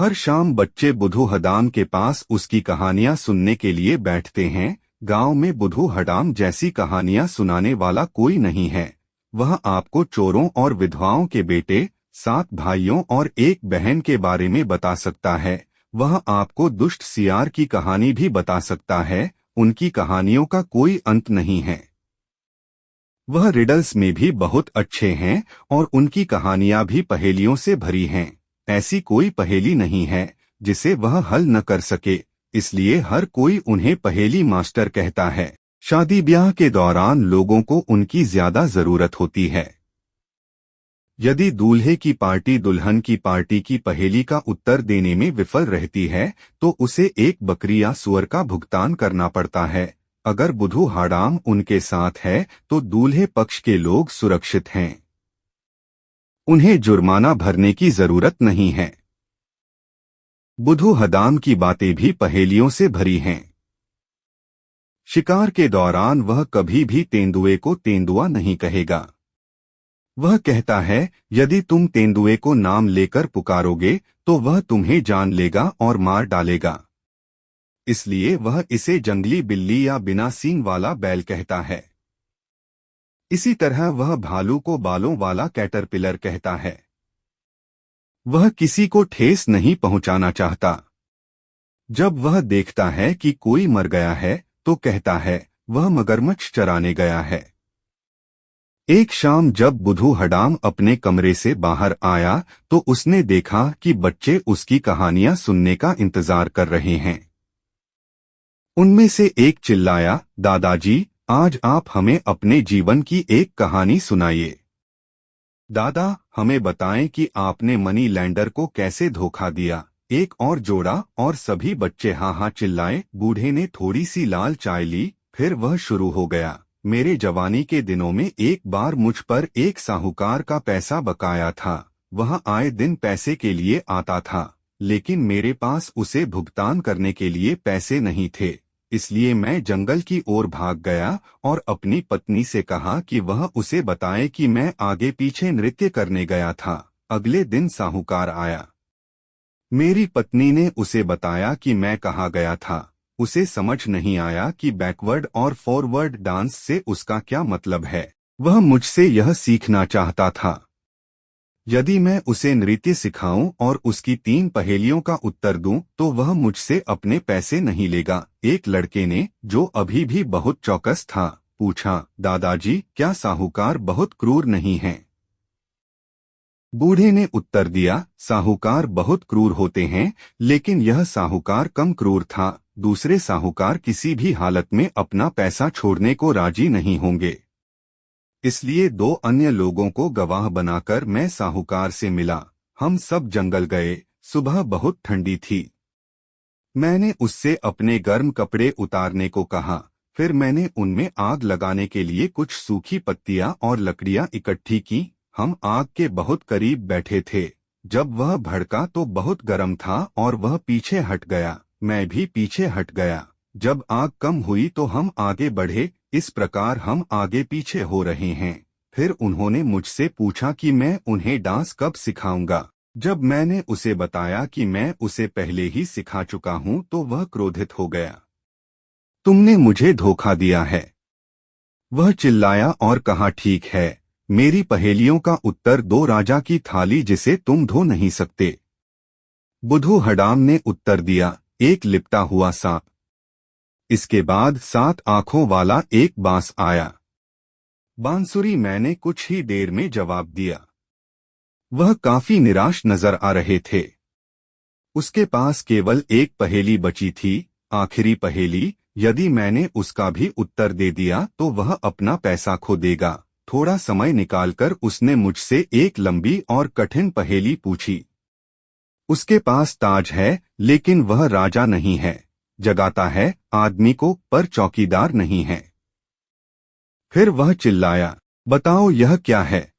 हर शाम बच्चे बुधू हडाम के पास उसकी कहानियां सुनने के लिए बैठते हैं। गांव में बुधू हडाम जैसी कहानियां सुनाने वाला कोई नहीं है। वह आपको चोरों और विधवाओं के बेटे, 7 भाइयों और एक बहन के बारे में बता सकता है। वह आपको दुष्ट सियार की कहानी भी बता सकता है। उनकी कहानियों का कोई अंत नहीं है। वह रिडल्स में भी बहुत अच्छे हैं और उनकी कहानियां भी पहेलियों से भरी हैं। ऐसी कोई पहेली नहीं है जिसे वह हल न कर सके, इसलिए हर कोई उन्हें पहेली मास्टर कहता है। शादी ब्याह के दौरान लोगों को उनकी ज्यादा जरूरत होती है। यदि दूल्हे की पार्टी दुल्हन की पार्टी की पहेली का उत्तर देने में विफल रहती है तो उसे एक बकरी या सूअर का भुगतान करना पड़ता है। अगर बुधू हडाम उनके साथ है तो दूल्हे पक्ष के लोग सुरक्षित हैं। उन्हें जुर्माना भरने की जरूरत नहीं है। बुधू हडाम की बातें भी पहेलियों से भरी हैं। शिकार के दौरान वह कभी भी तेंदुए को तेंदुआ नहीं कहेगा। वह कहता है, यदि तुम तेंदुए को नाम लेकर पुकारोगे तो वह तुम्हें जान लेगा और मार डालेगा। इसलिए वह इसे जंगली बिल्ली या बिना सींग वाला बैल कहता है। इसी तरह वह भालू को बालों वाला कैटरपिलर कहता है। वह किसी को ठेस नहीं पहुंचाना चाहता। जब वह देखता है कि कोई मर गया है तो कहता है, वह मगरमच्छ चराने गया है। एक शाम जब बुधू हडाम अपने कमरे से बाहर आया तो उसने देखा कि बच्चे उसकी कहानियां सुनने का इंतजार कर रहे हैं। उनमें से एक चिल्लाया, दादाजी, आज आप हमें अपने जीवन की एक कहानी सुनाइए। दादा, हमें बताएं कि आपने मनी लैंडर को कैसे धोखा दिया। एक और जोड़ा और सभी बच्चे हाँ हाँ चिल्लाए। बूढ़े ने थोड़ी सी लाल चाय ली, फिर वह शुरू हो गया। मेरे जवानी के दिनों में एक बार मुझ पर एक साहूकार का पैसा बकाया था। वह आए दिन पैसे के लिए आता था, लेकिन मेरे पास उसे भुगतान करने के लिए पैसे नहीं थे। इसलिए मैं जंगल की ओर भाग गया और अपनी पत्नी से कहा कि वह उसे बताए कि मैं आगे पीछे नृत्य करने गया था। अगले दिन साहूकार आया। मेरी पत्नी ने उसे बताया कि मैं कहाँ गया था। उसे समझ नहीं आया कि बैकवर्ड और फॉरवर्ड डांस से उसका क्या मतलब है। वह मुझसे यह सीखना चाहता था। यदि मैं उसे नृत्य सिखाऊं और उसकी 3 पहेलियों का उत्तर दूं तो वह मुझसे अपने पैसे नहीं लेगा। एक लड़के ने, जो अभी भी बहुत चौकस था, पूछा, दादाजी, क्या साहूकार बहुत क्रूर नहीं हैं? बूढ़े ने उत्तर दिया, साहूकार बहुत क्रूर होते हैं, लेकिन यह साहूकार कम क्रूर था। दूसरे साहूकार किसी भी हालत में अपना पैसा छोड़ने को राजी नहीं होंगे। इसलिए 2 अन्य लोगों को गवाह बनाकर मैं साहूकार से मिला। हम सब जंगल गए। सुबह बहुत ठंडी थी। मैंने उससे अपने गर्म कपड़े उतारने को कहा। फिर मैंने उनमें आग लगाने के लिए कुछ सूखी पत्तियां और लकड़ियां इकट्ठी की। हम आग के बहुत करीब बैठे थे। जब वह भड़का तो बहुत गर्म था और वह पीछे हट गया। मैं भी पीछे हट गया। जब आग कम हुई तो हम आगे बढ़े। इस प्रकार हम आगे पीछे हो रहे हैं। फिर उन्होंने मुझसे पूछा कि मैं उन्हें डांस कब सिखाऊंगा। जब मैंने उसे बताया कि मैं उसे पहले ही सिखा चुका हूं तो वह क्रोधित हो गया। तुमने मुझे धोखा दिया है। वह चिल्लाया और कहा, ठीक है, मेरी पहेलियों का उत्तर दो। राजा की थाली जिसे तुम धो नहीं सकते। बुधू हडाम ने उत्तर दिया, एक लिपटा हुआ सांप। इसके बाद 7 आंखों वाला एक बांस आया। बांसुरी, मैंने कुछ ही देर में जवाब दिया। वह काफी निराश नजर आ रहे थे। उसके पास केवल एक पहेली बची थी, आखिरी पहेली। यदि मैंने उसका भी उत्तर दे दिया तो वह अपना पैसा खो देगा। थोड़ा समय निकालकर उसने मुझसे एक लंबी और कठिन पहेली पूछी। उसके पास ताज है लेकिन वह राजा नहीं है। जगाता है आदमी को पर चौकीदार नहीं है। फिर वह चिल्लाया, बताओ यह क्या है?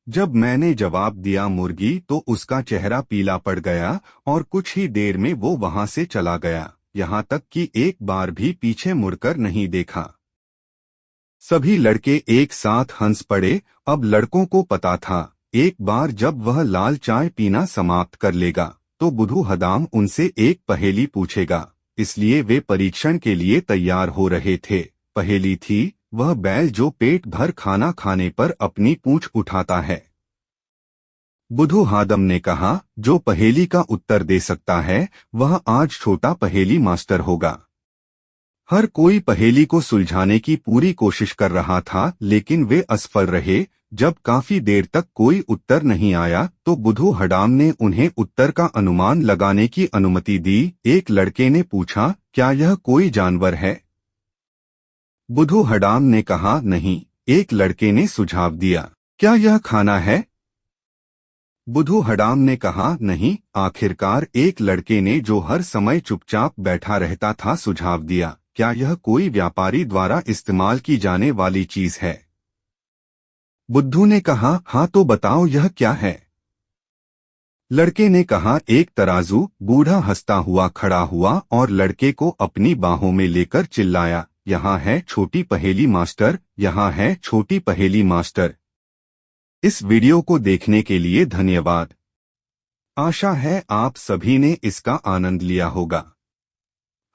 जब मैंने जवाब दिया मुर्गी तो उसका चेहरा पीला पड़ गया और कुछ ही देर में वो वहां से चला गया, यहाँ तक कि एक बार भी पीछे मुड़कर नहीं देखा। सभी लड़के एक साथ हंस पड़े। अब लड़कों को पता था, एक बार जब वह लाल चाय पीना समाप्त कर लेगा तो बुधू हदाम उनसे एक पहेली पूछेगा, इसलिए वे परीक्षण के लिए तैयार हो रहे थे। पहेली थी, वह बैल जो पेट भर खाना खाने पर अपनी पूंछ उठाता है। बुधू हादम ने कहा, जो पहेली का उत्तर दे सकता है वह आज छोटा पहेली मास्टर होगा। हर कोई पहेली को सुलझाने की पूरी कोशिश कर रहा था, लेकिन वे असफल रहे। जब काफी देर तक कोई उत्तर नहीं आया तो बुधू हडाम ने उन्हें उत्तर का अनुमान लगाने की अनुमति दी। एक लड़के ने पूछा, क्या यह कोई जानवर है? बुधू हडाम ने कहा, नहीं। एक लड़के ने सुझाव दिया, क्या यह खाना है? बुधू हडाम ने कहा, नहीं। आखिरकार एक लड़के ने, जो हर समय चुपचाप बैठा रहता था, सुझाव दिया, क्या यह कोई व्यापारी द्वारा इस्तेमाल की जाने वाली चीज है? बुद्धू ने कहा, हाँ तो बताओ यह क्या है? लड़के ने कहा, एक तराजू। बूढ़ा हंसता हुआ खड़ा हुआ और लड़के को अपनी बाहों में लेकर चिल्लाया, यहाँ है छोटी पहेली मास्टर, यहाँ है छोटी पहेली मास्टर। इस वीडियो को देखने के लिए धन्यवाद। आशा है आप सभी ने इसका आनंद लिया होगा।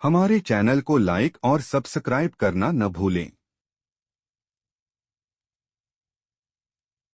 हमारे चैनल को लाइक और सब्सक्राइब करना न भूलें।